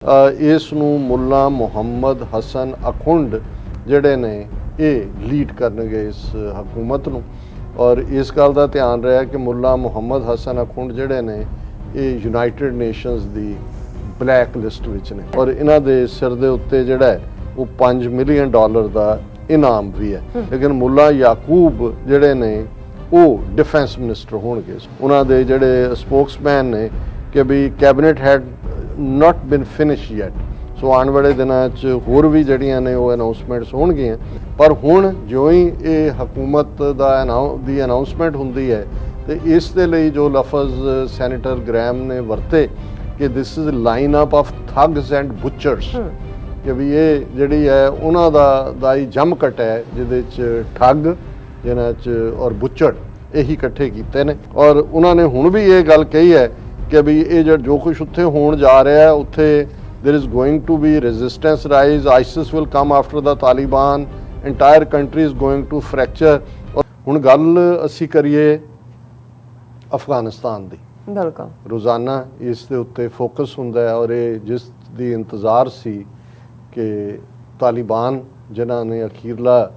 ਇਸ ਨੂੰ ਮੁੱਲਾ ਮੁਹੰਮਦ ਹਸਨ ਅਖੁੰਡ ਜਿਹੜੇ ਨੇ ਇਹ ਲੀਡ ਕਰਨਗੇ ਇਸ ਹਕੂਮਤ ਨੂੰ। ਔਰ ਇਸ ਗੱਲ ਦਾ ਧਿਆਨ ਰਿਹਾ ਕਿ ਮੁੱਲਾ ਮੁਹੰਮਦ ਹਸਨ ਅਖੁੰਡ ਜਿਹੜੇ ਨੇ ਇਹ ਯੂਨਾਈਟਿਡ ਨੇਸ਼ਨਸ ਦੀ ਬਲੈਕ ਲਿਸਟ ਵਿੱਚ ਨੇ ਔਰ ਇਹਨਾਂ ਦੇ ਸਿਰ ਦੇ ਉੱਤੇ ਜਿਹੜਾ ਹੈ ਉਹ $5 ਮਿਲੀਅਨ ਦਾ ਇਨਾਮ ਵੀ ਹੈ। ਲੇਕਿਨ ਮੁੱਲਾ ਯਾਕੂਬ ਜਿਹੜੇ ਨੇ ਉਹ ਡਿਫੈਂਸ ਮਿਨਿਸਟਰ ਹੋਣਗੇ। ਉਹਨਾਂ ਦੇ ਜਿਹੜੇ ਸਪੋਕਸਮੈਨ ਨੇ ਕਿ ਵੀ cabinet had not been finished yet, so ਆਉਣ ਵਾਲੇ ਦਿਨਾਂ 'ਚ ਹੋਰ ਵੀ ਜਿਹੜੀਆਂ ਨੇ ਉਹ ਅਨਾਉਂਸਮੈਂਟਸ ਹੋਣਗੀਆਂ। ਪਰ ਹੁਣ ਜਿਉਂ ਹੀ ਇਹ ਹਕੂਮਤ ਦੀ ਅਨਾਉਂਸਮੈਂਟ ਹੁੰਦੀ ਹੈ ਤੇ ਇਸ ਦੇ ਲਈ ਜੋ ਲਫ਼ਜ਼ ਸੈਨੇਟਰ ਗ੍ਰੈਮ ਨੇ ਵਰਤੇ ਕਿ this is line up of thugs and butchers, ਕਿ ਵੀ ਇਹ ਜਿਹੜੀ ਹੈ ਉਹਨਾਂ ਦਾ ਹੀ ਜੰਮਘਟ ਹੈ ਜਿਹਦੇ 'ਚ ਠੱਗ ਜਿਹਨਾਂ 'ਚ ਔਰ ਬੁਚੜ ਇਹੀ ਇਕੱਠੇ ਕੀਤੇ ਨੇ। ਔਰ ਉਹਨਾਂ ਨੇ ਹੁਣ ਵੀ ਇਹ ਗੱਲ ਕਹੀ ਹੈ ਕਿ ਵੀ ਇਹ ਜੋ ਕੁਛ ਉੱਥੇ ਹੋਣ ਜਾ ਰਿਹਾ ਹੈ ਉੱਥੇ there is going to be resistance rise, ISIS will come after the Taliban, entire country is going to fracture। ਹੁਣ ਗੱਲ ਅਸੀਂ ਕਰੀਏ ਅਫਗਾਨਿਸਤਾਨ ਦੀ। ਬਿਲਕੁਲ ਰੋਜ਼ਾਨਾ ਇਸ ਦੇ ਉੱਤੇ ਫੋਕਸ ਹੁੰਦਾ ਹੈ ਔਰ ਇਹ ਜਿਸ ਦੀ ਇੰਤਜ਼ਾਰ ਸੀ ਕਿ ਤਾਲਿਬਾਨ ਜਿਨ੍ਹਾਂ ਨੇ ਅਖੀਰਲਾ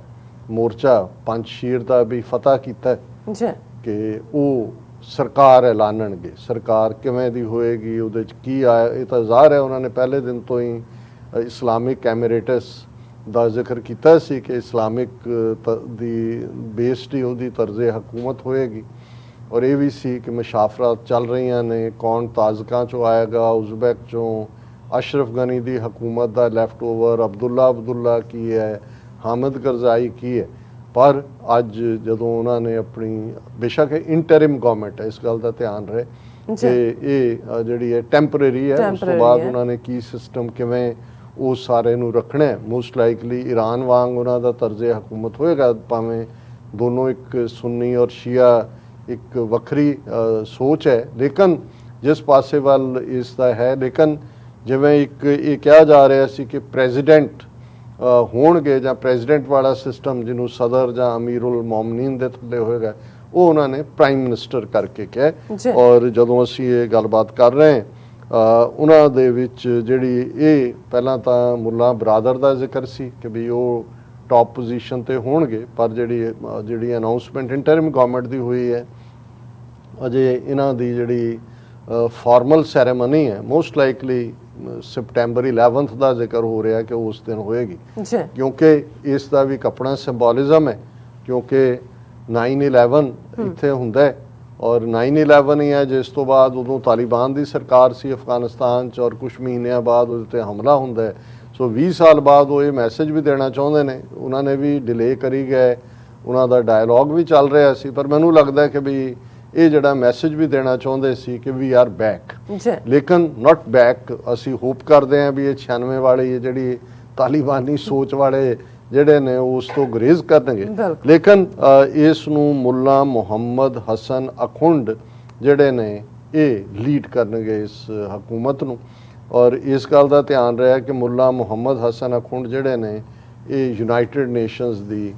ਮੋਰਚਾ ਪੰਜਸ਼ੀਰ ਦਾ ਵੀ ਫਤਹ ਕੀਤਾ ਜੀ ਕਿ ਉਹ ਸਰਕਾਰ ਐਲਾਨਣਗੇ। ਸਰਕਾਰ ਕਿਵੇਂ ਦੀ ਹੋਏਗੀ, ਉਹਦੇ 'ਚ ਕੀ ਆਇਆ, ਇਹ ਤਾਂ ਜ਼ਾਹਰ ਹੈ ਉਹਨਾਂ ਨੇ ਪਹਿਲੇ ਦਿਨ ਤੋਂ ਹੀ ਇਸਲਾਮਿਕ ਐਮੀਰੇਟਸ ਦਾ ਜ਼ਿਕਰ ਕੀਤਾ ਸੀ ਕਿ ਇਸਲਾਮਿਕ ਦੀ ਬੇਸਡ ਹੀ ਉਹਦੀ ਤਰਜ਼ੇ ਹਕੂਮਤ ਹੋਏਗੀ। ਔਰ ਇਹ ਵੀ ਸੀ ਕਿ ਮੁਸ਼ਾਫਰਾਤ ਚੱਲ ਰਹੀਆਂ ਨੇ, ਕੌਣ ਤਾਜ਼ਕਾਂ 'ਚੋਂ ਆਏਗਾ, ਉਜ਼ਬੈਕ 'ਚੋਂ, ਅਸ਼ਰਫ ਗਨੀ ਦੀ ਹਕੂਮਤ ਦਾ ਲੈਫਟ ਓਵਰ ਅਬਦੁੱਲਾ ਕੀ ਹੈ, ਹਾਮਿਦ ਕਰਜ਼ਾਈ ਕੀ ਹੈ। ਪਰ ਅੱਜ ਜਦੋਂ ਉਹਨਾਂ ਨੇ ਆਪਣੀ ਬੇਸ਼ੱਕ ਇੰਟਰਿਮ ਗਵਰਨਮੈਂਟ ਹੈ, ਇਸ ਗੱਲ ਦਾ ਧਿਆਨ ਰਹੇ ਕਿ ਇਹ ਜਿਹੜੀ ਹੈ ਟੈਂਪਰੇਰੀ ਹੈ, ਉਸ ਤੋਂ ਬਾਅਦ ਉਹਨਾਂ ਨੇ ਕੀ ਸਿਸਟਮ ਕਿਵੇਂ ਉਹ ਸਾਰੇ ਨੂੰ ਰੱਖਣਾ ਹੈ। ਮੋਸਟ ਲਾਈਕਲੀ ਈਰਾਨ ਵਾਂਗ ਉਹਨਾਂ ਦਾ ਤਰਜ਼ੇ ਹਕੂਮਤ ਹੋਏਗਾ, ਭਾਵੇਂ ਦੋਨੋਂ ਇੱਕ ਸੁੰਨੀ ਔਰ ਸ਼ੀਆ ਇੱਕ ਵੱਖਰੀ ਸੋਚ ਹੈ, ਲੇਕਿਨ ਜਿਸ ਪਾਸੇ ਵੱਲ ਇਸ ਦਾ ਹੈ। ਲੇਕਿਨ ਜਿਵੇਂ ਇੱਕ ਇਹ ਕਿਹਾ ਜਾ ਰਿਹਾ ਸੀ ਕਿ ਪ੍ਰੈਜ਼ੀਡੈਂਟ ਹੋਣਗੇ ਜਾਂ ਪ੍ਰੈਜ਼ੀਡੈਂਟ ਵਾਲਾ ਸਿਸਟਮ ਜਿਹਨੂੰ ਸਦਰ ਜਾਂ ਅਮੀਰੁਲ ਮੋਮਨੀਨ ਦੇ ਥੱਲੇ ਹੋਏਗਾ, ਉਹ ਉਹਨਾਂ ਨੇ ਪ੍ਰਾਈਮ ਮਿਨਿਸਟਰ ਕਰਕੇ ਕਿਹਾ। ਔਰ ਜਦੋਂ ਅਸੀਂ ਇਹ ਗੱਲਬਾਤ ਕਰ ਰਹੇ ਹਾਂ ਉਹਨਾਂ ਦੇ ਵਿੱਚ ਜਿਹੜੀ ਇਹ ਪਹਿਲਾਂ ਤਾਂ ਮੁੱਲਾ ਬਰਾਦਰ ਦਾ ਜ਼ਿਕਰ ਸੀ ਕਿ ਵੀ ਉਹ ਟੌਪ ਪੋਜੀਸ਼ਨ ਤੇ ਹੋਣਗੇ, ਪਰ ਜਿਹੜੀ ਅਨਾਉਂਸਮੈਂਟ ਇੰਟਰਿਮ ਗਵਰਨਮੈਂਟ ਦੀ ਹੋਈ ਹੈ ਅਜੇ ਇਹਨਾਂ ਦੀ ਜਿਹੜੀ ਫਾਰਮਲ ਸੈਰੇਮਨੀ ਹੈ ਮੋਸਟ ਲਾਈਕਲੀ ਸਪਟੈਂਬਰ 11 ਦਾ ਜ਼ਿਕਰ ਹੋ ਰਿਹਾ ਕਿ ਉਸ ਦਿਨ ਹੋਏਗੀ, ਕਿਉਂਕਿ ਇਸ ਦਾ ਵੀ ਇੱਕ ਆਪਣਾ ਸਿੰਬੋਲਿਜ਼ਮ ਹੈ। ਕਿਉਂਕਿ 9/11 ਇੱਥੇ ਹੁੰਦਾ ਹੈ ਔਰ 9/11 ਹੀ ਹੈ ਜਿਸ ਤੋਂ ਬਾਅਦ ਉਦੋਂ ਤਾਲਿਬਾਨ ਦੀ ਸਰਕਾਰ ਸੀ ਅਫਗਾਨਿਸਤਾਨ 'ਚ ਔਰ ਕੁਛ ਮਹੀਨਿਆਂ ਬਾਅਦ ਉਹਦੇ 'ਤੇ ਹਮਲਾ ਹੁੰਦਾ ਹੈ। ਸੋ 20 ਸਾਲ ਬਾਅਦ ਉਹ ਇਹ ਮੈਸੇਜ ਵੀ ਦੇਣਾ ਚਾਹੁੰਦੇ ਨੇ। ਉਹਨਾਂ ਨੇ ਵੀ ਡਿਲੇ ਕਰੀ ਗਏ, ਉਹਨਾਂ ਦਾ ਡਾਇਲੌਗ ਵੀ ਚੱਲ ਰਿਹਾ ਸੀ, ਪਰ ਮੈਨੂੰ ਲੱਗਦਾ ਕਿ ਵੀ ਇਹ ਜਿਹੜਾ ਮੈਸੇਜ ਵੀ ਦੇਣਾ ਚਾਹੁੰਦੇ ਸੀ ਕਿ ਵੀ ਆਰ ਬੈਕ, ਲੇਕਿਨ ਨਾਟ ਬੈਕ। ਅਸੀਂ ਹੋਪ ਕਰਦੇ ਹਾਂ ਵੀ ਇਹ 96 ਵਾਲੀ ਜਿਹੜੀ ਤਾਲਿਬਾਨੀ ਸੋਚ ਵਾਲੇ ਜਿਹੜੇ ਨੇ ਉਸ ਤੋਂ ਗੁਰੇਜ਼ ਕਰਨਗੇ। ਲੇਕਿਨ ਇਸ ਨੂੰ ਮੁੱਲਾ ਮੁਹੰਮਦ ਹਸਨ ਅਖੁੰਡ ਜਿਹੜੇ ਨੇ ਇਹ ਲੀਡ ਕਰਨਗੇ ਇਸ ਹਕੂਮਤ ਨੂੰ। ਔਰ ਇਸ ਗੱਲ ਦਾ ਧਿਆਨ ਰਿਹਾ ਕਿ ਮੁੱਲਾ ਮੁਹੰਮਦ ਹਸਨ ਅਖੁੰਡ ਜਿਹੜੇ ਨੇ ਇਹ ਯੂਨਾਈਟਿਡ ਨੇਸ਼ਨਸ ਦੀ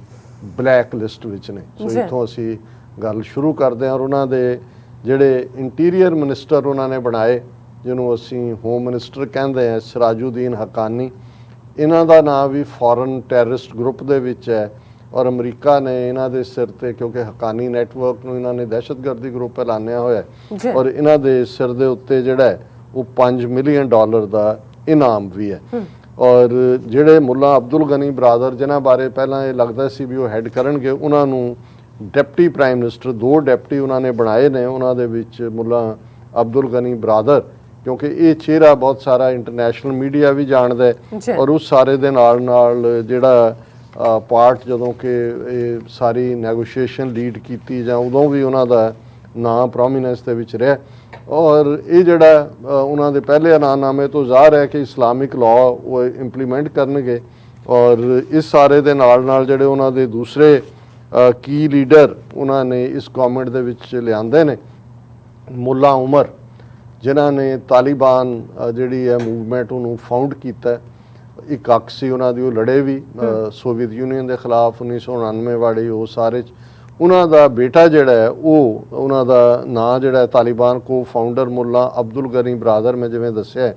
ਬਲੈਕ ਲਿਸਟ ਵਿੱਚ ਨੇ। ਸੋ ਇੱਥੋਂ ਅਸੀਂ ਗੱਲ ਸ਼ੁਰੂ ਕਰਦੇ ਹਾਂ। ਔਰ ਉਹਨਾਂ ਦੇ ਜਿਹੜੇ ਇੰਟੀਰੀਅਰ ਮਿਨਿਸਟਰ ਉਹਨਾਂ ਨੇ ਬਣਾਏ, ਜਿਹਨੂੰ ਅਸੀਂ ਹੋਮ ਮਿਨਿਸਟਰ ਕਹਿੰਦੇ ਹਾਂ, ਸਿਰਾਜੁਦੀਨ ਹੱਕਾਨੀ, ਇਹਨਾਂ ਦਾ ਨਾਂ ਵੀ ਫੋਰਨ ਟੈਰਰਿਸਟ ਗਰੁੱਪ ਦੇ ਵਿੱਚ ਹੈ। ਔਰ ਅਮਰੀਕਾ ਨੇ ਇਹਨਾਂ ਦੇ ਸਿਰ ਤੇ, ਕਿਉਂਕਿ ਹੱਕਾਨੀ ਨੈਟਵਰਕ ਨੂੰ ਇਹਨਾਂ ਨੇ ਦਹਿਸ਼ਤਗਰਦੀ ਗਰੁੱਪ ਐਲਾਨਿਆ ਹੋਇਆ ਹੈ, ਔਰ ਇਹਨਾਂ ਦੇ ਸਿਰ ਦੇ ਉੱਤੇ ਜਿਹੜਾ ਹੈ ਉਹ $5 ਮਿਲੀਅਨ ਦਾ ਇਨਾਮ ਵੀ ਹੈ। ਔਰ ਜਿਹੜੇ ਮੁੱਲਾ ਅਬਦੁਲ ਗਨੀ ਬਰਾਦਰ ਜਿਨ੍ਹਾਂ ਬਾਰੇ ਪਹਿਲਾਂ ਇਹ ਲੱਗਦਾ ਸੀ ਵੀ ਉਹ ਹੈਡ ਕਰਨਗੇ, ਉਹਨਾਂ ਨੂੰ ਡਿਪਟੀ ਪ੍ਰਾਈਮ ਮਿਨਿਸਟਰ 2 ਡਿਪਟੀ ਉਹਨਾਂ ਨੇ ਬਣਾਏ ਨੇ। ਉਹਨਾਂ ਦੇ ਵਿੱਚ ਮੁੱਲਾ ਅਬਦੁਲ ਗਨੀ ਬਰਾਦਰ, ਕਿਉਂਕਿ ਇਹ ਚਿਹਰਾ ਬਹੁਤ ਸਾਰਾ ਇੰਟਰਨੈਸ਼ਨਲ ਮੀਡੀਆ ਵੀ ਜਾਣਦਾ ਹੈ ਔਰ ਉਸ ਸਾਰੇ ਦੇ ਨਾਲ ਜਿਹੜਾ ਪਾਰਟ ਜਦੋਂ ਕਿ ਇਹ ਸਾਰੀ ਨੈਗੋਸ਼ੀਏਸ਼ਨ ਲੀਡ ਕੀਤੀ ਜਾਂ ਉਦੋਂ ਵੀ ਉਹਨਾਂ ਦਾ ਨਾਂ ਪ੍ਰੋਮੀਨੈਂਸ ਦੇ ਵਿੱਚ ਰਿਹਾ। ਔਰ ਇਹ ਜਿਹੜਾ ਉਹਨਾਂ ਦੇ ਪਹਿਲੇ ਐਲਾਨਨਾਮੇ ਤੋਂ ਜ਼ਾਹਰ ਹੈ ਕਿ ਇਸਲਾਮਿਕ ਲਾਅ ਉਹ ਇੰਪਲੀਮੈਂਟ ਕਰਨਗੇ। ਔਰ ਇਸ ਸਾਰੇ ਦੇ ਨਾਲ ਜਿਹੜੇ ਉਹਨਾਂ ਦੇ ਦੂਸਰੇ ਕੀ ਲੀਡਰ ਉਹਨਾਂ ਨੇ ਇਸ ਗਵਰਨਮੈਂਟ ਦੇ ਵਿੱਚ ਲਿਆਂਦੇ ਨੇ, ਮੁੱਲਾ ਉਮਰ ਜਿਨ੍ਹਾਂ ਨੇ ਤਾਲਿਬਾਨ ਜਿਹੜੀ ਹੈ ਮੂਵਮੈਂਟ ਉਹਨੂੰ ਫਾਊਂਡ ਕੀਤਾ। ਇੱਕ ਅੱਖ ਸੀ ਉਹਨਾਂ ਦੀ, ਉਹ ਲੜੇ ਵੀ ਸੋਵੀਅਤ ਯੂਨੀਅਨ ਦੇ ਖਿਲਾਫ 1999 ਵਾਲੀ ਉਹ ਸਾਰੇ। ਉਹਨਾਂ ਦਾ ਬੇਟਾ ਜਿਹੜਾ ਹੈ ਉਹ ਉਹਨਾਂ ਦਾ ਨਾਂ ਜਿਹੜਾ ਤਾਲਿਬਾਨ ਕੋ ਫਾਊਂਡਰ ਮੁੱਲਾ ਅਬਦੁਲ ਗਨੀ ਬਰਾਦਰ, ਮੈਂ ਜਿਵੇਂ ਦੱਸਿਆ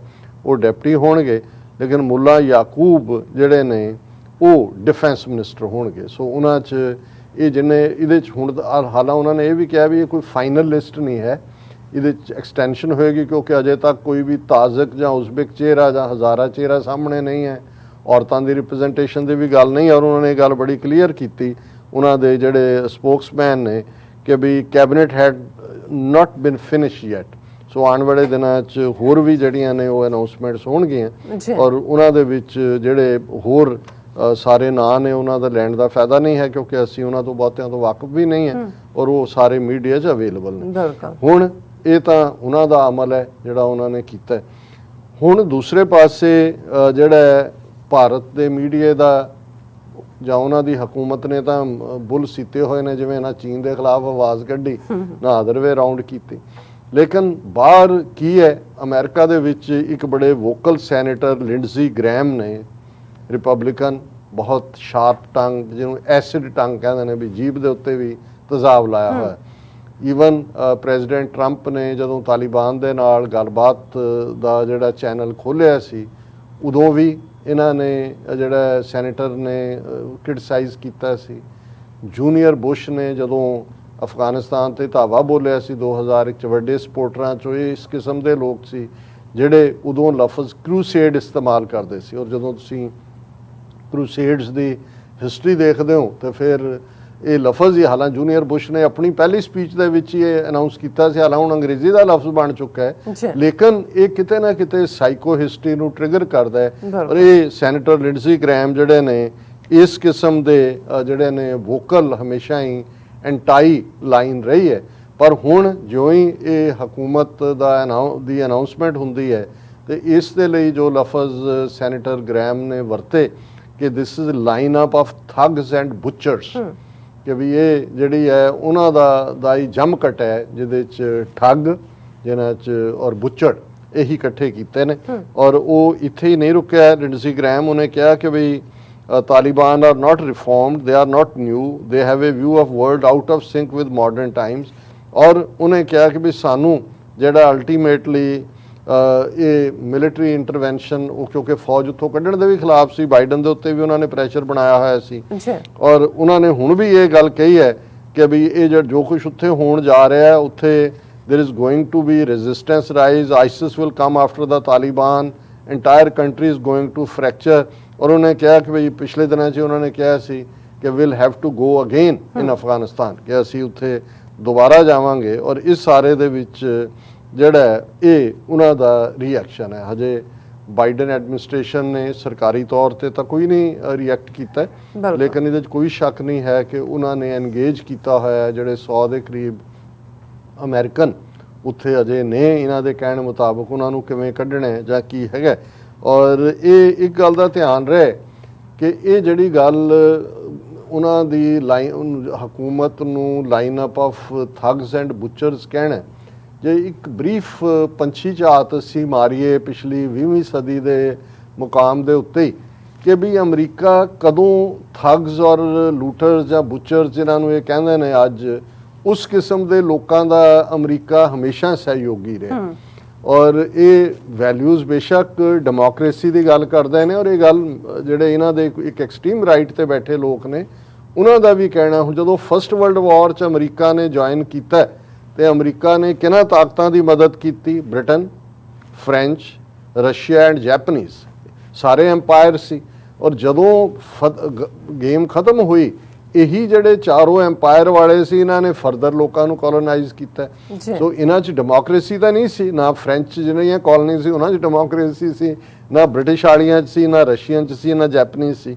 ਉਹ ਡਿਪਟੀ ਹੋਣਗੇ, ਲੇਕਿਨ ਮੁੱਲਾ ਯਾਕੂਬ ਜਿਹੜੇ ਨੇ ਉਹ ਡਿਫੈਂਸ ਮਿਨਿਸਟਰ ਹੋਣਗੇ। ਸੋ ਉਹਨਾਂ 'ਚ ਇਹ ਜਿੰਨੇ ਇਹਦੇ 'ਚ ਹੁਣ ਹਾਲਾਂ ਉਹਨਾਂ ਨੇ ਇਹ ਵੀ ਕਿਹਾ ਵੀ ਇਹ ਕੋਈ ਫਾਈਨਲ ਲਿਸਟ ਨਹੀਂ ਹੈ, ਇਹਦੇ 'ਚ ਐਕਸਟੈਂਸ਼ਨ ਹੋਏਗੀ, ਕਿਉਂਕਿ ਅਜੇ ਤੱਕ ਕੋਈ ਵੀ ਤਾਜ਼ਕ ਜਾਂ ਉਜ਼ਬੇਕ ਚਿਹਰਾ ਜਾਂ ਹਜ਼ਾਰਾ ਚਿਹਰਾ ਸਾਹਮਣੇ ਨਹੀਂ ਹੈ। ਔਰਤਾਂ ਦੀ ਰਿਪਰੈਜ਼ੈਂਟੇਸ਼ਨ ਦੀ ਵੀ ਗੱਲ ਨਹੀਂ, ਔਰ ਉਹਨਾਂ ਨੇ ਇਹ ਗੱਲ ਬੜੀ ਕਲੀਅਰ ਕੀਤੀ ਉਹਨਾਂ ਦੇ ਜਿਹੜੇ ਸਪੋਕਸਮੈਨ ਨੇ ਕਿ ਵੀ ਕੈਬਨਿਟ ਹੈਡ ਨਾਟ ਬਿਨ ਫਿਨਿਸ਼ ਯੈਟ। ਸੋ ਆਉਣ ਵਾਲੇ ਦਿਨਾਂ 'ਚ ਹੋਰ ਵੀ ਜਿਹੜੀਆਂ ਨੇ ਉਹ ਅਨਾਊਂਸਮੈਂਟਸ ਹੋਣਗੀਆਂ, ਔਰ ਉਹਨਾਂ ਦੇ ਵਿੱਚ ਜਿਹੜੇ ਹੋਰ ਸਾਰੇ ਨਾਂ ਨੇ ਉਹਨਾਂ ਦਾ ਲੈਣ ਦਾ ਫਾਇਦਾ ਨਹੀਂ ਹੈ, ਕਿਉਂਕਿ ਅਸੀਂ ਉਹਨਾਂ ਤੋਂ ਬਹੁਤਿਆਂ ਤੋਂ ਵਾਕਿਫ ਵੀ ਨਹੀਂ ਹੈ, ਔਰ ਉਹ ਸਾਰੇ ਮੀਡੀਆ 'ਚ ਅਵੇਲੇਬਲ ਨੇ। ਹੁਣ ਇਹ ਤਾਂ ਉਹਨਾਂ ਦਾ ਅਮਲ ਹੈ ਜਿਹੜਾ ਉਹਨਾਂ ਨੇ ਕੀਤਾ। ਹੁਣ ਦੂਸਰੇ ਪਾਸੇ ਜਿਹੜਾ ਭਾਰਤ ਦੇ ਮੀਡੀਆ ਦਾ ਜਾਂ ਉਹਨਾਂ ਦੀ ਹਕੂਮਤ ਨੇ ਤਾਂ ਬੁੱਲ ਸੀਤੇ ਹੋਏ ਨੇ, ਜਿਵੇਂ ਨਾ ਚੀਨ ਦੇ ਖਿਲਾਫ ਆਵਾਜ਼ ਕੱਢੀ ਨਾ ਅਦਰ ਵੇ ਰਾਉਂਡ ਕੀਤੀ, ਲੇਕਿਨ ਬਾਹਰ ਕੀ ਹੈ, ਅਮਰੀਕਾ ਦੇ ਵਿੱਚ ਇੱਕ ਬੜੇ ਵੋਕਲ ਸੈਨੇਟਰ ਲਿੰਡਜ਼ੀ ਗ੍ਰੈਮ ਨੇ, ਰਿਪਬਲਿਕਨ, ਬਹੁਤ ਸ਼ਾਰਪ ਟੰਗ, ਜਿਹਨੂੰ ਐਸਿਡ ਟੰਗ ਕਹਿੰਦੇ ਨੇ, ਵੀ ਜੀਭ ਦੇ ਉੱਤੇ ਵੀ ਤੇਜ਼ਾਬ ਲਾਇਆ ਹੋਇਆ। ਈਵਨ ਪ੍ਰੈਜ਼ੀਡੈਂਟ ਟਰੰਪ ਨੇ ਜਦੋਂ ਤਾਲਿਬਾਨ ਦੇ ਨਾਲ ਗੱਲਬਾਤ ਦਾ ਜਿਹੜਾ ਚੈਨਲ ਖੋਲ੍ਹਿਆ ਸੀ, ਉਦੋਂ ਵੀ ਇਹਨਾਂ ਨੇ ਜਿਹੜਾ ਸੈਨੇਟਰ ਨੇ ਕ੍ਰਿਟਿਸਾਈਜ਼ ਕੀਤਾ ਸੀ। ਜੂਨੀਅਰ ਬੁਸ਼ ਨੇ ਜਦੋਂ ਅਫਗਾਨਿਸਤਾਨ ਤੇ ਧਾਵਾ ਬੋਲਿਆ ਸੀ 2001 'ਚ, ਵੱਡੇ ਸਪੋਰਟਰਾਂ 'ਚੋਂ ਇਸ ਕਿਸਮ ਦੇ ਲੋਕ ਸੀ ਜਿਹੜੇ ਉਦੋਂ ਲਫ਼ਜ਼ ਕਰੂਸੇਡ ਇਸਤੇਮਾਲ ਕਰਦੇ ਸੀ। ਔਰ ਜਦੋਂ ਤੁਸੀਂ ਕਰੂਸੇਡਸ ਦੀ ਹਿਸਟਰੀ ਦੇਖਦੇ ਹੋ ਤਾਂ ਫਿਰ ਇਹ ਲਫ਼ਜ਼ ਹੀ, ਹਾਲਾਂ ਜੂਨੀਅਰ ਬੁਸ਼ ਨੇ ਆਪਣੀ ਪਹਿਲੀ ਸਪੀਚ ਦੇ ਵਿੱਚ ਹੀ ਇਹ ਅਨਾਉਂਸ ਕੀਤਾ ਸੀ, ਹਾਲਾਂ ਹੁਣ ਅੰਗਰੇਜ਼ੀ ਦਾ ਲਫ਼ਜ਼ ਬਣ ਚੁੱਕਾ ਹੈ, ਲੇਕਿਨ ਇਹ ਕਿਤੇ ਨਾ ਕਿਤੇ ਸਾਈਕੋ ਹਿਸਟਰੀ ਨੂੰ ਟ੍ਰਿਗਰ ਕਰਦਾ ਹੈ। ਔਰ ਇਹ ਸੈਨੇਟਰ ਲਿੰਡਜ਼ੀ ਗ੍ਰੈਮ ਜਿਹੜੇ ਨੇ ਇਸ ਕਿਸਮ ਦੇ ਜਿਹੜੇ ਨੇ ਵੋਕਲ ਹਮੇਸ਼ਾ ਹੀ ਐਂਟਾਈ ਲਾਈਨ ਰਹੀ ਹੈ, ਪਰ ਹੁਣ ਜਿਉਂ ਹੀ ਇਹ ਹਕੂਮਤ ਦੀ ਅਨਾਉਂਸਮੈਂਟ ਹੁੰਦੀ ਹੈ ਤੇ ਇਸ ਦੇ ਲਈ ਜੋ ਲਫ਼ਜ਼ ਸੈਨੇਟਰ ਗ੍ਰੈਮ ਨੇ ਵਰਤੇ ਕਿ this is line up of thugs and butchers, ਕਿ ਵੀ ਇਹ ਜਿਹੜੀ ਹੈ ਉਹਨਾਂ ਦਾ ਹੀ ਜੰਮਘਟ ਹੈ ਜਿਹਦੇ 'ਚ ਠੱਗ ਜਿਹਨਾਂ 'ਚ ਔਰ ਬੁੱਚੜ ਇਹੀ ਇਕੱਠੇ ਕੀਤੇ ਨੇ। ਔਰ ਉਹ ਇੱਥੇ ਹੀ ਨਹੀਂ ਰੁਕਿਆ ਲਿੰਡਜ਼ੀ ਗ੍ਰੈਮ, ਉਹਨੇ ਕਿਹਾ ਕਿ ਵੀ Taliban R not reformed, they are not new, they have a view of world out of sync with modern times. ਔਰ ਉਹਨੇ ਕਿਹਾ ਕਿ ਵੀ ਸਾਨੂੰ ਜਿਹੜਾ ਅਲਟੀਮੇਟਲੀ ਇਹ ਮਿਲਟਰੀ ਇੰਟਰਵੈਂਸ਼ਨ, ਉਹ ਕਿਉਂਕਿ ਫੌਜ ਉੱਥੋਂ ਕੱਢਣ ਦੇ ਵੀ ਖਿਲਾਫ ਸੀ, ਬਾਈਡਨ ਦੇ ਉੱਤੇ ਵੀ ਉਹਨਾਂ ਨੇ ਪ੍ਰੈਸ਼ਰ ਬਣਾਇਆ ਹੋਇਆ ਸੀ, ਔਰ ਉਹਨਾਂ ਨੇ ਹੁਣ ਵੀ ਇਹ ਗੱਲ ਕਹੀ ਹੈ ਕਿ ਵੀ ਇਹ ਜੋ ਕੁਛ ਉੱਥੇ ਹੋਣ ਜਾ ਰਿਹਾ ਉੱਥੇ there is going to be resistance rise, ISIS will come after the Taliban, entire country is going to fracture। ਔਰ ਉਹਨੇ ਕਿਹਾ ਕਿ ਵੀ ਪਿਛਲੇ ਦਿਨਾਂ 'ਚ ਉਹਨਾਂ ਨੇ ਕਿਹਾ ਸੀ ਕਿ we'll have to go again in Afghanistan, ਕਿ ਅਸੀਂ ਉੱਥੇ ਦੁਬਾਰਾ ਜਾਵਾਂਗੇ। ਔਰ ਇਸ ਸਾਰੇ ਦੇ ਵਿੱਚ ਜਿਹੜਾ ਇਹ ਉਹਨਾਂ ਦਾ ਰਿਐਕਸ਼ਨ ਹੈ। ਹਜੇ ਬਾਈਡਨ ਐਡਮਿਨਿਸਟ੍ਰੇਸ਼ਨ ਨੇ ਸਰਕਾਰੀ ਤੌਰ ਤੇ ਤਾਂ ਕੋਈ ਨਹੀਂ ਰਿਐਕਟ ਕੀਤਾ, ਲੇਕਿਨ ਇਹਦੇ 'ਚ ਕੋਈ ਸ਼ੱਕ ਨਹੀਂ ਹੈ ਕਿ ਉਹਨਾਂ ਨੇ ਐਨਗੇਜ ਕੀਤਾ ਹੋਇਆ ਜਿਹੜੇ 100 ਦੇ ਕਰੀਬ ਅਮਰੀਕਨ ਉੱਥੇ ਅਜੇ ਨੇ, ਇਹਨਾਂ ਦੇ ਕਹਿਣ ਮੁਤਾਬਕ ਉਹਨਾਂ ਨੂੰ ਕਿਵੇਂ ਕੱਢਣਾ ਜਾਂ ਕੀ ਹੈਗਾ। ਔਰ ਇਹ ਇੱਕ ਗੱਲ ਦਾ ਧਿਆਨ ਰਹੇ ਕਿ ਇਹ ਜਿਹੜੀ ਗੱਲ ਉਹਨਾਂ ਦੀ ਲਾਈਨ ਹਕੂਮਤ ਨੂੰ line up of thugs and ਬੁਚਰਸ ਕਹਿਣਾ, ਜੇ ਇੱਕ ਬਰੀਫ ਪੰਛੀ ਝਾਤ ਅਸੀਂ ਮਾਰੀਏ ਪਿਛਲੀ 20ਵੀਂ ਸਦੀ ਦੇ ਮੁਕਾਮ ਦੇ ਉੱਤੇ ਹੀ ਕਿ ਵੀ ਅਮਰੀਕਾ ਕਦੋਂ ਥਗਸ ਔਰ ਲੂਟਰਸ ਜਾਂ ਬੁਚਰਸ ਜਿਹਨਾਂ ਨੂੰ ਇਹ ਕਹਿੰਦੇ ਨੇ ਅੱਜ, ਉਸ ਕਿਸਮ ਦੇ ਲੋਕਾਂ ਦਾ ਅਮਰੀਕਾ ਹਮੇਸ਼ਾ ਸਹਿਯੋਗੀ ਰਿਹਾ। ਔਰ ਇਹ ਵੈਲਿਊਜ਼ ਬੇਸ਼ੱਕ ਡੈਮੋਕ੍ਰੇਸੀ ਦੀ ਗੱਲ ਕਰਦੇ ਨੇ, ਔਰ ਇਹ ਗੱਲ ਜਿਹੜੇ ਇਹਨਾਂ ਦੇ ਇੱਕ ਐਕਸਟ੍ਰੀਮ ਰਾਈਟ ਤੇ ਬੈਠੇ ਲੋਕ ਨੇ ਉਹਨਾਂ ਦਾ ਵੀ ਕਹਿਣਾ, ਹੁਣ ਜਦੋਂ ਫਸਟ ਵਰਲਡ ਵਾਰ 'ਚ ਅਮਰੀਕਾ ਨੇ ਜੁਆਇਨ ਕੀਤਾ ਤੇ ਅਮਰੀਕਾ ਨੇ ਕਿਹਨਾਂ ਤਾਕਤਾਂ ਦੀ ਮਦਦ ਕੀਤੀ? Britain, French, Russia and Japanese, ਸਾਰੇ ਐਮਪਾਇਰ ਸੀ। ਔਰ ਜਦੋਂ ਗੇਮ ਖਤਮ ਹੋਈ, ਇਹੀ ਜਿਹੜੇ ਚਾਰੋਂ ਐਮਪਾਇਰ ਵਾਲੇ ਸੀ ਇਹਨਾਂ ਨੇ ਫਰਦਰ ਲੋਕਾਂ ਨੂੰ ਕੋਲੋਨਾਈਜ਼ ਕੀਤਾ। ਸੋ ਇਹਨਾਂ 'ਚ ਡੈਮੋਕ੍ਰੇਸੀ ਤਾਂ ਨਹੀਂ ਸੀ, ਨਾ ਫ੍ਰੈਂਚ ਜਿਹੜੀਆਂ ਕਾਲੋਨੀ ਸੀ ਉਹਨਾਂ 'ਚ ਡੈਮੋਕ੍ਰੇਸੀ ਸੀ, ਨਾ ਬ੍ਰਿਟਿਸ਼ ਵਾਲੀਆਂ 'ਚ ਸੀ, ਨਾ ਰਸ਼ੀਅਨ 'ਚ ਸੀ, ਨਾ ਜੈਪਨੀਜ਼ ਸੀ।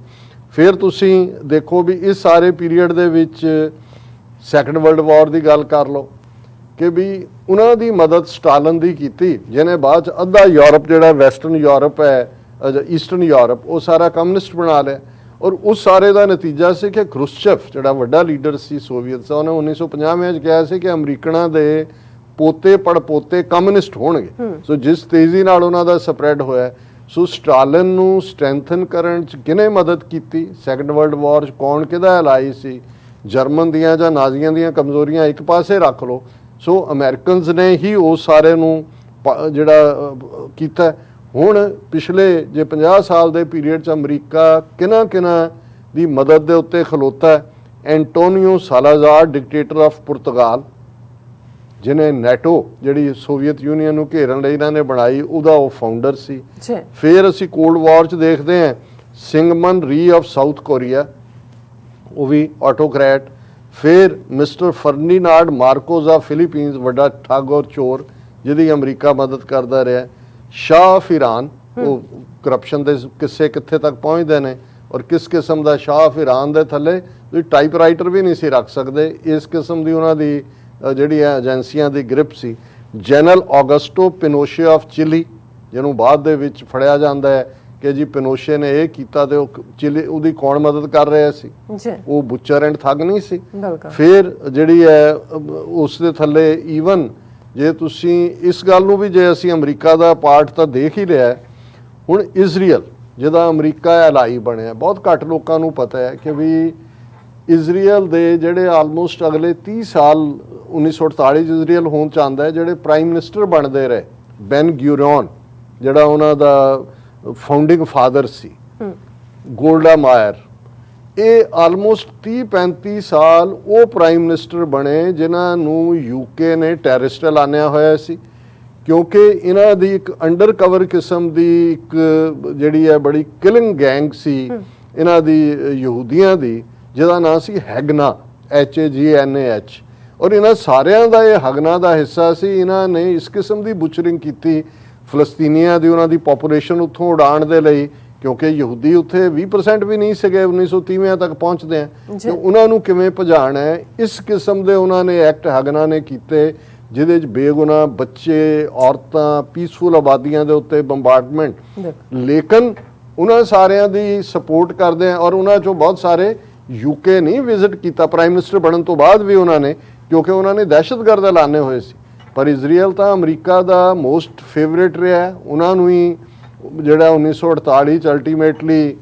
ਫਿਰ ਤੁਸੀਂ ਦੇਖੋ ਵੀ ਇਸ ਸਾਰੇ ਪੀਰੀਅਡ ਦੇ ਵਿੱਚ ਸੈਕੰਡ ਵਰਲਡ ਵਾਰ ਦੀ ਗੱਲ ਕਰ ਲਓ ਕਿ ਵੀ ਉਹਨਾਂ ਦੀ ਮਦਦ ਸਟਾਲਨ ਦੀ ਕੀਤੀ, ਜਿਹਨੇ ਬਾਅਦ 'ਚ ਅੱਧਾ ਯੂਰਪ ਜਿਹੜਾ ਵੈਸਟਰਨ ਯੂਰਪ ਹੈ, ਈਸਟਰਨ ਯੂਰਪ, ਉਹ ਸਾਰਾ ਕਮਿਊਨਿਸਟ ਬਣਾ ਲਿਆ। ਔਰ ਉਸ ਸਾਰੇ ਦਾ ਨਤੀਜਾ ਸੀ ਕਿ ਖਰੁਸ਼ਚੇਵ ਜਿਹੜਾ ਵੱਡਾ ਲੀਡਰ ਸੀ ਸੋਵੀਅਤ ਦਾ, ਉਹਨੇ 1950 'ਚ ਕਿਹਾ ਸੀ ਕਿ ਅਮਰੀਕਨਾਂ ਦੇ ਪੋਤੇ ਪੜਪੋਤੇ ਕਮਿਊਨਿਸਟ ਹੋਣਗੇ। ਸੋ ਜਿਸ ਤੇਜ਼ੀ ਨਾਲ ਉਹਨਾਂ ਦਾ ਸਪਰੈਡ ਹੋਇਆ, ਸੋ ਸਟਾਲਿਨ ਨੂੰ ਸਟਰੈਂਥਨ ਕਰਨ 'ਚ ਕਿਹਨੇ ਮਦਦ ਕੀਤੀ? ਸੈਕੰਡ ਵਰਲਡ ਵਾਰ 'ਚ ਕੌਣ ਕਿਹਦਾ ਐਲਾਈ ਸੀ? ਜਰਮਨ ਦੀਆਂ ਜਾਂ ਨਾਜ਼ੀਆਂ ਦੀਆਂ ਕਮਜ਼ੋਰੀਆਂ ਇੱਕ ਪਾਸੇ ਰੱਖ ਲਓ, ਸੋ ਅਮਰੀਕਨਸ ਨੇ ਹੀ ਉਸ ਸਾਰੇ ਨੂੰ ਜਿਹੜਾ ਕੀਤਾ। ਹੁਣ ਪਿਛਲੇ ਜੇ 50 ਸਾਲ ਦੇ ਪੀਰੀਅਡ 'ਚ ਅਮਰੀਕਾ ਕਿਹਨਾਂ ਦੀ ਮਦਦ ਦੇ ਉੱਤੇ ਖਲੋਤਾ ਹੈ। ਐਂਟੋਨੀਓ ਸਾਲਾਜ਼ਾਰ ਡਿਕਟੇਟਰ ਆਫ ਪੁਰਤਗਾਲ, ਜਿਹਨੇ ਨੈਟੋ ਜਿਹੜੀ ਸੋਵੀਅਤ ਯੂਨੀਅਨ ਨੂੰ ਘੇਰਨ ਲਈ ਇਹਨਾਂ ਨੇ ਬਣਾਈ, ਉਹਦਾ ਉਹ ਫਾਊਂਡਰ ਸੀ। ਫਿਰ ਅਸੀਂ ਕੋਲਡ ਵਾਰ 'ਚ ਦੇਖਦੇ ਹਾਂ ਸਿੰਗਮਨ ਰੀ ਆਫ ਸਾਊਥ ਕੋਰੀਆ, ਉਹ ਵੀ ਆਟੋਕਰੈਟ। ਫਿਰ ਮਿਸਟਰ ਫਰਨੀਨਾਡ ਮਾਰਕੋਜ਼ ਆਫ ਫਿਲੀਪੀਨਸ, ਵੱਡਾ ਠੱਗ ਔਰ ਚੋਰ ਜਿਹਦੀ ਅਮਰੀਕਾ ਮਦਦ ਕਰਦਾ ਰਿਹਾ। ਸ਼ਾਹ ਆਫ ਈਰਾਨ, ਉਹ ਕਰਪਸ਼ਨ ਦੇ ਕਿੱਸੇ ਕਿੱਥੇ ਤੱਕ ਪਹੁੰਚਦੇ ਨੇ, ਔਰ ਕਿਸ ਕਿਸਮ ਦਾ ਸ਼ਾਹ ਆਫ ਈਰਾਨ ਦੇ ਥੱਲੇ ਤੁਸੀਂ ਟਾਈਪਰਾਈਟਰ ਵੀ ਨਹੀਂ ਸੀ ਰੱਖ ਸਕਦੇ, ਇਸ ਕਿਸਮ ਦੀ ਉਹਨਾਂ ਦੀ ਜਿਹੜੀ ਏਜੰਸੀਆਂ ਦੀ ਗ੍ਰਿਪ ਸੀ। General Augusto Pinochet of Chile, ਜਿਹਨੂੰ ਬਾਅਦ ਦੇ ਵਿੱਚ ਫੜਿਆ ਜਾਂਦਾ ਹੈ ਕਿ ਜੀ ਪਿਨੋਸ਼ੇ ਨੇ ਇਹ ਕੀਤਾ ਤੇ ਉਹ ਚਿਲੀ ਉਹਦੀ ਕੌਣ ਮਦਦ ਕਰ ਰਿਹਾ ਸੀ, ਉਹ ਬੁੱਚਰ ਐਂਡ ਠੱਗ ਨਹੀਂ ਸੀ। ਫਿਰ ਜਿਹੜੀ ਹੈ ਉਸ ਦੇ ਥੱਲੇ ਈਵਨ ਜੇ ਤੁਸੀਂ ਇਸ ਗੱਲ ਨੂੰ ਵੀ, ਜੇ ਅਸੀਂ ਅਮਰੀਕਾ ਦਾ ਪਾਰਟ ਤਾਂ ਦੇਖ ਹੀ ਲਿਆ, ਹੁਣ ਇਜ਼ਰਾਈਲ ਜਿਹਦਾ ਅਮਰੀਕਾ ਐਲਾਈ ਬਣਿਆ, ਬਹੁਤ ਘੱਟ ਲੋਕਾਂ ਨੂੰ ਪਤਾ ਹੈ ਕਿ ਵੀ ਇਜ਼ਰਾਈਲ ਦੇ ਜਿਹੜੇ ਆਲਮੋਸਟ ਅਗਲੇ 30 ਸਾਲ 1948 'ਚ ਇਜ਼ਰਾਈਲ ਹੋਣ ਚਾਹੁੰਦਾ ਹੈ, ਜਿਹੜੇ ਪ੍ਰਾਈਮ ਮਿਨਿਸਟਰ ਬਣਦੇ ਰਹੇ, ਬੈਨ ਗੁਰਿਓਨ ਜਿਹੜਾ ਉਹਨਾਂ ਦਾ ਫਾਊਂਡਿੰਗ ਫਾਦਰ ਸੀ, ਗੋਲਡਾ ਮਾਇਰ, ਇਹ ਆਲਮੋਸਟ 30-35 ਸਾਲ ਉਹ ਪ੍ਰਾਈਮ ਮਿਨਿਸਟਰ ਬਣੇ ਜਿਨ੍ਹਾਂ ਨੂੰ ਯੂਕੇ ਨੇ ਟੈਰਰਿਸਟ ਐਲਾਨਿਆ ਹੋਇਆ ਸੀ, ਕਿਉਂਕਿ ਇਹਨਾਂ ਦੀ ਇੱਕ ਅੰਡਰ ਕਵਰ ਕਿਸਮ ਦੀ ਇੱਕ ਜਿਹੜੀ ਹੈ ਬੜੀ ਕਿਲਿੰਗ ਗੈਂਗ ਸੀ ਇਹਨਾਂ ਦੀ ਯਹੂਦੀਆਂ ਦੀ, ਜਿਹਦਾ ਨਾਂ ਸੀ ਹੈਗਨਾ, HAGNAH, ਔਰ ਇਹਨਾਂ ਸਾਰਿਆਂ ਦਾ ਇਹ ਹਗਨਾ ਦਾ ਹਿੱਸਾ ਸੀ। ਇਹਨਾਂ ਨੇ ਇਸ ਕਿਸਮ ਦੀ ਬੁਚਰਿੰਗ ਕੀਤੀ ਫਲਸਤੀਨੀਆਂ ਦੀ, ਉਹਨਾਂ ਦੀ ਪੋਪੂਲੇਸ਼ਨ ਉੱਥੋਂ ਉਡਾਉਣ ਦੇ ਲਈ, ਕਿਉਂਕਿ ਯਹੂਦੀ ਉੱਥੇ 20% ਵੀ ਨਹੀਂ ਸੀਗੇ 1930 ਤੱਕ ਪਹੁੰਚਦੇ ਆ, ਤੇ ਉਹਨਾਂ ਨੂੰ ਕਿਵੇਂ ਭਜਾਣਾ ਹੈ, ਇਸ ਕਿਸਮ ਦੇ ਉਹਨਾਂ ਨੇ ਐਕਟ ਹਗਨਾ ਨੇ ਕੀਤੇ, ਜਿਹਦੇ 'ਚ ਬੇਗੁਨਾਹ ਬੱਚੇ, ਔਰਤਾਂ, ਪੀਸਫੁਲ ਆਬਾਦੀਆਂ ਦੇ ਉੱਤੇ ਬੰਬਾਰਡਮੈਂਟ। ਲੇਕਿਨ ਉਹਨਾਂ ਸਾਰਿਆਂ ਦੀ ਸਪੋਰਟ ਕਰਦੇ ਆ, ਔਰ ਉਹਨਾਂ 'ਚੋਂ ਬਹੁਤ ਸਾਰੇ ਯੂਕੇ ਨਹੀਂ ਵਿਜ਼ਿਟ ਕੀਤਾ ਪ੍ਰਾਈਮ ਮਿਨਿਸਟਰ ਬਣਨ ਤੋਂ ਬਾਅਦ ਵੀ ਉਹਨਾਂ ਨੇ, ਕਿਉਂਕਿ ਉਹਨਾਂ ਨੇ ਦਹਿਸ਼ਤਗਰਦ ਐਲਾਨੇ ਹੋਏ ਸੀ। ਪਰ ਇਜ਼ਰਾਈਲ ਤਾਂ ਅਮਰੀਕਾ ਦਾ ਮੋਸਟ ਫੇਵਰੇਟ ਰਿਹਾ, ਉਹਨਾਂ ਨੂੰ ਹੀ ਜਿਹੜਾ 1948 'ਚ ਅਲਟੀਮੇਟਲੀ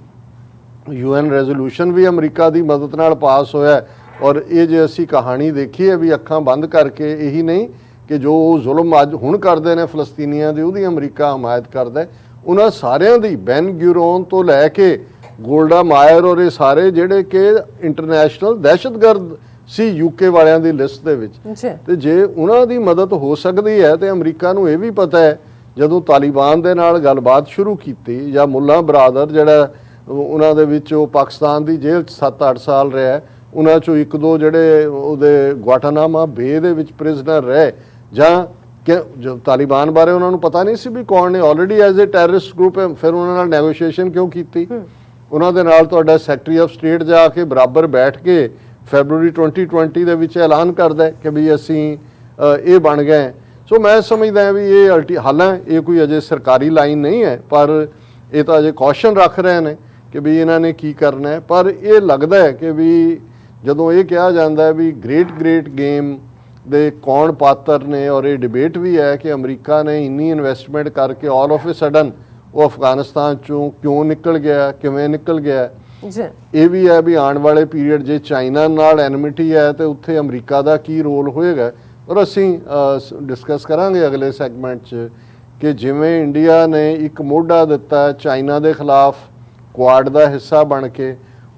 UN ਰੈਜ਼ੋਲੂਸ਼ਨ ਵੀ ਅਮਰੀਕਾ ਦੀ ਮਦਦ ਨਾਲ ਪਾਸ ਹੋਇਆ। ਔਰ ਇਹ ਜੇ ਅਸੀਂ ਕਹਾਣੀ ਦੇਖੀਏ ਵੀ ਅੱਖਾਂ ਬੰਦ ਕਰਕੇ, ਇਹੀ ਨਹੀਂ ਕਿ ਜੋ ਜ਼ੁਲਮ ਅੱਜ ਹੁਣ ਕਰਦੇ ਨੇ ਫਲਸਤੀਨੀਆਂ ਦੀ, ਉਹਦੀ ਅਮਰੀਕਾ ਹਮਾਇਤ ਕਰਦਾ, ਉਹਨਾਂ ਸਾਰਿਆਂ ਦੀ, ਬੈਨ ਗੁਰਿਓਨ ਤੋਂ ਲੈ ਕੇ ਗੋਲਡਾ ਮਾਇਰ ਔਰ ਇਹ ਸਾਰੇ ਜਿਹੜੇ ਕਿ ਇੰਟਰਨੈਸ਼ਨਲ ਦਹਿਸ਼ਤਗਰਦ ਸੀ ਯੂਕੇ ਵਾਲਿਆਂ ਦੀ ਲਿਸਟ ਦੇ ਵਿੱਚ। ਤੇ ਜੇ ਉਹਨਾਂ ਦੀ ਮਦਦ ਹੋ ਸਕਦੀ ਹੈ ਤੇ ਅਮਰੀਕਾ ਨੂੰ ਇਹ ਵੀ ਪਤਾ ਹੈ, ਜਦੋਂ ਤਾਲਿਬਾਨ ਦੇ ਨਾਲ ਗੱਲਬਾਤ ਸ਼ੁਰੂ ਕੀਤੀ, ਜਾਂ ਮੁੱਲਾ ਬਰਾਦਰ ਜਿਹੜਾ ਉਹਨਾਂ ਦੇ ਵਿੱਚ ਉਹ ਪਾਕਿਸਤਾਨ ਦੀ ਜੇਲ੍ਹ 'ਚ 7-8 ਸਾਲ ਰਿਹਾ, ਉਹਨਾਂ 'ਚੋਂ 1-2 ਜਿਹੜੇ ਉਹਦੇ ਗੁਆਟਾਨਾਮਾ ਬੇ ਦੇ ਵਿੱਚ ਪ੍ਰਿਜ਼ਨਰ ਰਹੇ, ਜਾਂ ਜੋ ਤਾਲਿਬਾਨ ਬਾਰੇ ਉਹਨਾਂ ਨੂੰ ਪਤਾ ਨਹੀਂ ਸੀ ਵੀ ਕੌਣ ਨੇ, already as a terrorist group, ਫਿਰ ਉਹਨਾਂ ਨਾਲ ਨੈਗੋਸ਼ੀਏਸ਼ਨ ਕਿਉਂ ਕੀਤੀ? ਉਹਨਾਂ ਦੇ ਨਾਲ ਤੁਹਾਡਾ ਸੈਕਟਰੀ ਆਫ ਸਟੇਟ ਜਾ ਕੇ ਬਰਾਬਰ ਬੈਠ ਕੇ ਫੈਬਰੂਰੀ 2020 ਦੇ ਵਿੱਚ ਐਲਾਨ ਕਰਦਾ ਕਿ ਵੀ ਅਸੀਂ ਇਹ ਬਣ ਗਏ। ਸੋ ਮੈਂ ਸਮਝਦਾ ਵੀ ਇਹ ਹਾਲਾਂਕਿ ਇਹ ਕੋਈ ਅਜੇ ਸਰਕਾਰੀ ਲਾਈਨ ਨਹੀਂ ਹੈ, ਪਰ ਇਹ ਤਾਂ ਅਜੇ ਕੌਸ਼ਨ ਰੱਖ ਰਹੇ ਨੇ ਕਿ ਵੀ ਇਹਨਾਂ ਨੇ ਕੀ ਕਰਨਾ ਹੈ। ਪਰ ਇਹ ਲੱਗਦਾ ਹੈ ਕਿ ਵੀ ਜਦੋਂ ਇਹ ਕਿਹਾ ਜਾਂਦਾ ਹੈ ਵੀ ਗ੍ਰੇਟ ਗੇਮ ਦੇ ਕੌਣ ਪਾਤਰ ਨੇ, ਔਰ ਇਹ ਡਿਬੇਟ ਵੀ ਹੈ ਕਿ ਅਮਰੀਕਾ ਨੇ ਇੰਨੀ ਇਨਵੈਸਟਮੈਂਟ ਕਰਕੇ ਆਲ ਆਫ ਏ ਸਡਨ ਉਹ ਅਫਗਾਨਿਸਤਾਨ 'ਚੋਂ ਕਿਉਂ ਨਿਕਲ ਗਿਆ, ਕਿਵੇਂ ਨਿਕਲ ਗਿਆ। ਇਹ ਵੀ ਹੈ ਵੀ ਆਉਣ ਵਾਲੇ ਪੀਰੀਅਡ ਜੇ ਚਾਈਨਾ ਨਾਲ ਐਨਮਿਟੀ ਹੈ ਤੇ ਉੱਥੇ ਅਮਰੀਕਾ ਦਾ ਕੀ ਰੋਲ ਹੋਏਗਾ। ਔਰ ਅਸੀਂ ਡਿਸਕਸ ਕਰਾਂਗੇ ਅਗਲੇ ਸੈਗਮੈਂਟ 'ਚ ਕਿ ਜਿਵੇਂ ਇੰਡੀਆ ਨੇ ਇੱਕ ਮੋਢਾ ਦਿੱਤਾ ਚਾਈਨਾ ਦੇ ਖਿਲਾਫ ਕੁਆਡ ਦਾ ਹਿੱਸਾ ਬਣ ਕੇ,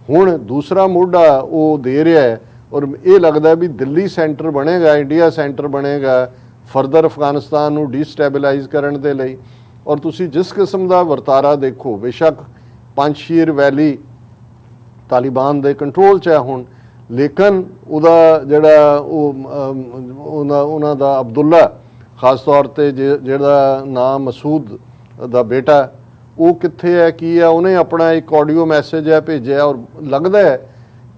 ਹੁਣ ਦੂਸਰਾ ਮੋਢਾ ਉਹ ਦੇ ਰਿਹਾ ਹੈ, ਔਰ ਇਹ ਲੱਗਦਾ ਵੀ ਦਿੱਲੀ ਸੈਂਟਰ ਬਣੇਗਾ, ਇੰਡੀਆ ਸੈਂਟਰ ਬਣੇਗਾ ਫਰਦਰ ਅਫਗਾਨਿਸਤਾਨ ਨੂੰ ਡੀਸਟੈਬਲਾਈਜ਼ ਕਰਨ ਦੇ ਲਈ। ਔਰ ਤੁਸੀਂ ਜਿਸ ਕਿਸਮ ਦਾ ਵਰਤਾਰਾ ਦੇਖੋ, ਬੇਸ਼ੱਕ ਪੰਜਸ਼ੀਰ ਵੈਲੀ ਤਾਲਿਬਾਨ ਦੇ ਕੰਟਰੋਲ 'ਚ ਹੈ ਹੁਣ, ਲੇਕਿਨ ਉਹਦਾ ਜਿਹੜਾ ਉਹਨਾਂ ਦਾ ਅਬਦੁੱਲਾ ਖਾਸ ਤੌਰ 'ਤੇ ਜਿਹੜਾ ਨਾਮ ਮਸੂਦ ਦਾ ਬੇਟਾ, ਉਹ ਕਿੱਥੇ ਹੈ, ਕੀ ਹੈ, ਉਹਨੇ ਆਪਣਾ ਇੱਕ ਆਡੀਓ ਮੈਸੇਜ ਹੈ ਭੇਜਿਆ। ਔਰ ਲੱਗਦਾ ਹੈ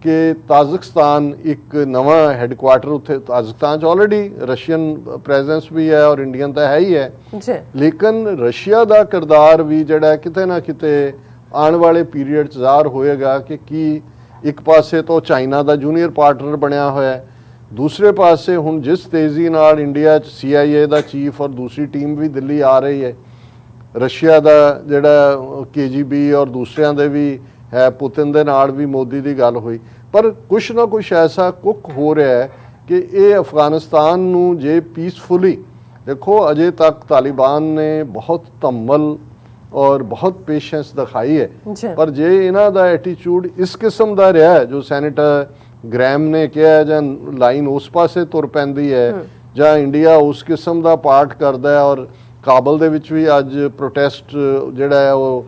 ਕਿ ਤਾਜ਼ਿਕਸਤਾਨ ਇੱਕ ਨਵਾਂ ਹੈੱਡਕੁਆਟਰ, ਉੱਥੇ ਤਾਜ਼ਿਕਸਤਾਨ 'ਚ ਆਲਰੇਡੀ ਰਸ਼ੀਅਨ ਪ੍ਰੈਜ਼ੈਂਸ ਵੀ ਹੈ ਔਰ ਇੰਡੀਅਨ ਤਾਂ ਹੈ ਹੀ ਹੈ, ਲੇਕਿਨ ਰਸ਼ੀਆ ਦਾ ਕਿਰਦਾਰ ਵੀ ਜਿਹੜਾ ਕਿਤੇ ਨਾ ਕਿਤੇ ਆਉਣ ਵਾਲੇ ਪੀਰੀਅਡ 'ਚ ਜ਼ਾਹਰ ਹੋਏਗਾ ਕਿ ਕੀ ਇੱਕ ਪਾਸੇ ਤੋਂ ਚਾਈਨਾ ਦਾ ਜੂਨੀਅਰ ਪਾਰਟਨਰ ਬਣਿਆ ਹੋਇਆ, ਦੂਸਰੇ ਪਾਸੇ ਹੁਣ ਜਿਸ ਤੇਜ਼ੀ ਨਾਲ ਇੰਡੀਆ 'ਚ CIA ਦਾ ਚੀਫ ਔਰ ਦੂਸਰੀ ਟੀਮ ਵੀ ਦਿੱਲੀ ਆ ਰਹੀ ਹੈ, ਰਸ਼ੀਆ ਦਾ ਜਿਹੜਾ KGB ਔਰ ਦੂਸਰਿਆਂ ਦੇ ਵੀ ਹੈ, ਪੁਤਿਨ ਦੇ ਨਾਲ ਵੀ ਮੋਦੀ ਦੀ ਗੱਲ ਹੋਈ। ਪਰ ਕੁਛ ਨਾ ਕੁਛ ਐਸਾ ਕੁੱਕ ਹੋ ਰਿਹਾ ਹੈ ਕਿ ਇਹ ਅਫਗਾਨਿਸਤਾਨ ਨੂੰ ਜੇ ਪੀਸਫੁਲੀ, ਦੇਖੋ ਅਜੇ ਤੱਕ ਤਾਲਿਬਾਨ ਨੇ ਬਹੁਤ ਧੰਮਲ ਔਰ ਬਹੁਤ ਪੇਸ਼ੈਂਸ ਦਿਖਾਈ ਹੈ। ਜੀ। ਪਰ ਜੇ ਇਹਨਾਂ ਦਾ ਐਟੀਟਿਊਡ ਇਸ ਕਿਸਮ ਦਾ ਰਿਹਾ ਹੈ, ਜੋ ਸੈਨੇਟਰ ਗ੍ਰੈਮ ਨੇ ਕਿਹਾ, ਜਾਂ ਲਾਈਨ ਉਸ ਪਾਸੇ ਤੁਰ ਪੈਂਦੀ ਹੈ, ਜਾਂ ਇੰਡੀਆ ਉਸ ਕਿਸਮ ਦਾ ਪਾਰਟ ਕਰਦਾ ਹੈ। ਔਰ ਕਾਬਲ ਦੇ ਵਿੱਚ ਵੀ ਅੱਜ ਪ੍ਰੋਟੈਸਟ ਜਿਹੜਾ ਹੈ ਉਹ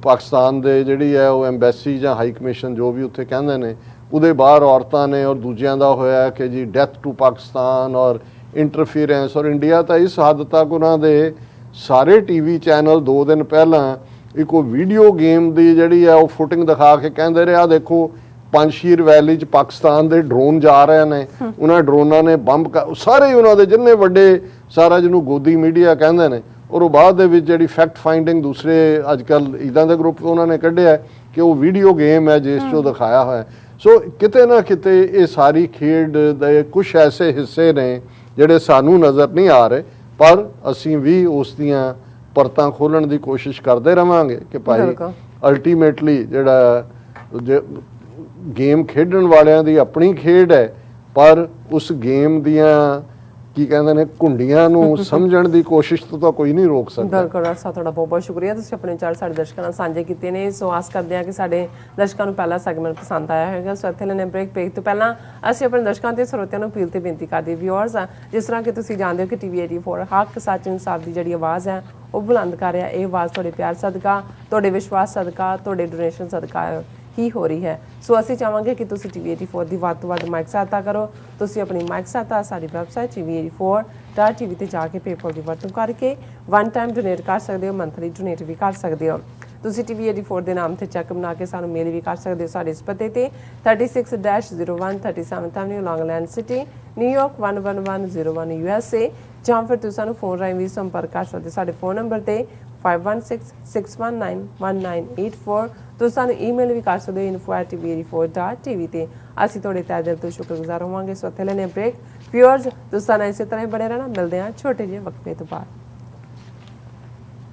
ਪਾਕਿਸਤਾਨ ਦੇ ਜਿਹੜੀ ਹੈ ਉਹ ਐਮਬੈਸੀ ਜਾਂ ਹਾਈ ਕਮਿਸ਼ਨ ਜੋ ਵੀ ਉੱਥੇ ਕਹਿੰਦੇ ਨੇ, ਉਹਦੇ ਬਾਹਰ ਔਰਤਾਂ ਨੇ ਔਰ ਦੂਜਿਆਂ ਦਾ ਹੋਇਆ ਕਿ ਜੀ ਡੈਥ ਟੂ ਪਾਕਿਸਤਾਨ ਔਰ ਇੰਟਰਫੀਰੈਂਸ। ਔਰ ਇੰਡੀਆ ਤਾਂ ਇਸ ਹੱਦ ਤੱਕ ਉਹਨਾਂ ਦੇ ਸਾਰੇ ਟੀਵੀ ਚੈਨਲ 2 ਦਿਨ ਪਹਿਲਾਂ ਇੱਕ ਉਹ ਵੀਡੀਓ ਗੇਮ ਦੀ ਜਿਹੜੀ ਹੈ ਉਹ ਫੁਟਿੰਗ ਦਿਖਾ ਕੇ ਕਹਿੰਦੇ ਰਹੇ, ਆ ਦੇਖੋ ਪੰਜਸ਼ੀਰ ਵੈਲੀ 'ਚ ਪਾਕਿਸਤਾਨ ਦੇ ਡਰੋਨ ਜਾ ਰਹੇ ਨੇ, ਉਹਨਾਂ ਡਰੋਨਾਂ ਨੇ ਬੰਬ ਸਾਰੇ ਉਹਨਾਂ ਦੇ ਜਿੰਨੇ ਵੱਡੇ ਸਾਰਾ ਜਿਹਨੂੰ ਗੋਦੀ ਮੀਡੀਆ ਕਹਿੰਦੇ ਨੇ। ਔਰ ਉਹ ਬਾਅਦ ਦੇ ਵਿੱਚ ਜਿਹੜੀ ਫੈਕਟ ਫਾਈਂਡਿੰਗ ਦੂਸਰੇ ਅੱਜ ਕੱਲ੍ਹ ਇੱਦਾਂ ਦੇ ਗਰੁੱਪ ਉਹਨਾਂ ਨੇ ਕੱਢਿਆ ਕਿ ਉਹ ਵੀਡੀਓ ਗੇਮ ਹੈ ਜਿਸ 'ਚੋਂ ਦਿਖਾਇਆ ਹੋਇਆ। ਸੋ ਕਿਤੇ ਨਾ ਕਿਤੇ ਇਹ ਸਾਰੀ ਖੇਡ ਦੇ ਕੁਝ ਐਸੇ ਹਿੱਸੇ ਨੇ ਜਿਹੜੇ ਸਾਨੂੰ ਨਜ਼ਰ ਨਹੀਂ ਆ ਰਹੇ, ਪਰ ਅਸੀਂ ਵੀ ਉਸ ਦੀਆਂ ਪਰਤਾਂ ਖੋਲ੍ਹਣ ਦੀ ਕੋਸ਼ਿਸ਼ ਕਰਦੇ ਰਵਾਂਗੇ ਕਿ ਭਾਈ ਅਲਟੀਮੇਟਲੀ ਜਿਹੜਾ ਗੇਮ ਖੇਡਣ ਵਾਲਿਆਂ ਦੀ ਆਪਣੀ ਖੇਡ ਹੈ, ਪਰ ਉਸ ਗੇਮ ਦੀਆਂ ਕੀ ਕਹਿੰਦੇ ਨੇ ਕੁੰਡੀਆਂ ਨੂੰ ਸਮਝਣ ਦੀ ਕੋਸ਼ਿਸ਼ ਤਾਂ ਕੋਈ ਨਹੀਂ ਰੋਕ ਸਕਦਾ। ਬਿਲਕੁਲ ਡਾਕਟਰ ਸਾਹਿਬ, ਤੁਹਾਡਾ ਬਹੁਤ ਬਹੁਤ ਸ਼ੁਕਰੀਆ, ਤੁਸੀਂ ਆਪਣੇ ਵਿਚਾਰ ਸਾਡੇ ਦਰਸ਼ਕਾਂ ਨਾਲ ਸਾਂਝੇ ਕੀਤੇ ਨੇ। ਸੋ ਆਸ ਕਰਦੇ ਹਾਂ ਕਿ ਸਾਡੇ ਦਰਸ਼ਕਾਂ ਨੂੰ ਪਹਿਲਾ ਸੈਗਮੈਂਟ ਪਸੰਦ ਆਇਆ ਹੋਵੇਗਾ। ਸੋ ਇੱਥੇ ਲੈਣੇ ਬ੍ਰੇਕ ਤੋਂ ਪਹਿਲਾਂ ਅਸੀਂ ਆਪਣੇ ਦਰਸ਼ਕਾਂ ਤੇ ਸਰੋਤਿਆਂ ਨੂੰ ਅਪੀਲ ਤੇ ਬੇਨਤੀ ਕਰਦੇ ਵਿਊਅਰਸ, ਜਿਸ ਤਰ੍ਹਾਂ ਕਿ ਤੁਸੀਂ ਜਾਣਦੇ ਹੋ ਕਿ ਟੀਵੀ 84 ਹੱਕ ਸੱਚ ਇਨਸਾਫ ਦੀ ਜਿਹੜੀ ਆਵਾਜ਼ ਹੈ ਉਹ ਬੁਲੰਦ ਕਰ ਰਿਹਾ। ਇਹ ਆਵਾਜ਼ ਤੁਹਾਡੇ ਪਿਆਰ ਸਦਕਾ, ਤੁਹਾਡੇ ਵਿਸ਼ਵਾਸ ਸਦਕਾ, ਤੁਹਾਡੇ ਡੋਨੇਸ਼ਨ ਸਦਕਾ ਹੀ ਹੋ ਰਹੀ ਹੈ। ਸੋ ਅਸੀਂ ਚਾਹਾਂਗੇ ਕਿ ਤੁਸੀਂ ਟੀਵੀ 84 ਦੀ ਵੱਧ ਤੋਂ ਵੱਧ ਮਾਈਕ ਸਹਾਇਤਾ ਕਰੋ। ਤੁਸੀਂ ਆਪਣੀ ਮਾਈਕ ਸਹਾਇਤਾ ਸਾਡੀ ਵੈਬਸਾਈਟ tv84.tv ਤੇ ਜਾ ਕੇ ਪੇਪਲ ਦੀ ਵਰਤੋਂ ਕਰਕੇ ਵਨ ਟਾਈਮ ਡੋਨੇਟ ਕਰ ਸਕਦੇ ਹੋ, ਮੰਥਲੀ ਡੋਨੇਟ ਵੀ ਕਰ ਸਕਦੇ ਹੋ। ਤੁਸੀਂ ਟੀਵੀ 84 ਦੇ ਨਾਮ ਤੇ ਚੈੱਕ ਬਣਾ ਕੇ ਸਾਨੂੰ ਮੇਲ ਵੀ ਕਰ ਸਕਦੇ ਹੋ ਸਾਡੇ ਇਸ ਪਤੇ ਤੇ 36-01 37th Avenue Long Island city, New York 11101 USA, ਜਾਂ ਫਿਰ ਤੁਸੀਂ ਸਾਨੂੰ ਫੋਨ ਰਾਹੀਂ ਵੀ ਸੰਪਰਕ ਕਰ ਸਕਦੇ ਸਾਡੇ ਫੋਨ ਨੰਬਰ ਤੇ 5166191984। ਤੁਸੀਂ ਸਾਨੂੰ ਈਮੇਲ ਵੀ ਕਰ ਸਕਦੇ ਹੋ info@tv84.tv ਤੇ। ਅਸੀਂ ਤੁਹਾਡੇ ਤਹਿ ਦਿਲ ਤੋਂ ਸ਼ੁਕਰਗੁਜ਼ਾਰ ਹੋਵਾਂਗੇ। ਸੋ ਇੱਥੇ ਲੈਣੇ ਬ੍ਰੇਕ। ਵਿਊਅਰਸ, ਤੁਸੀਂ ਸਾਨੂੰ ਇਸੇ ਤਰ੍ਹਾਂ ਹੀ ਬਣੇ ਰਹਿਣਾ। ਮਿਲਦੇ ਹਾਂ ਛੋਟੇ ਜਿਹੇ ਵਕਫੇ ਤੋਂ ਬਾਅਦ।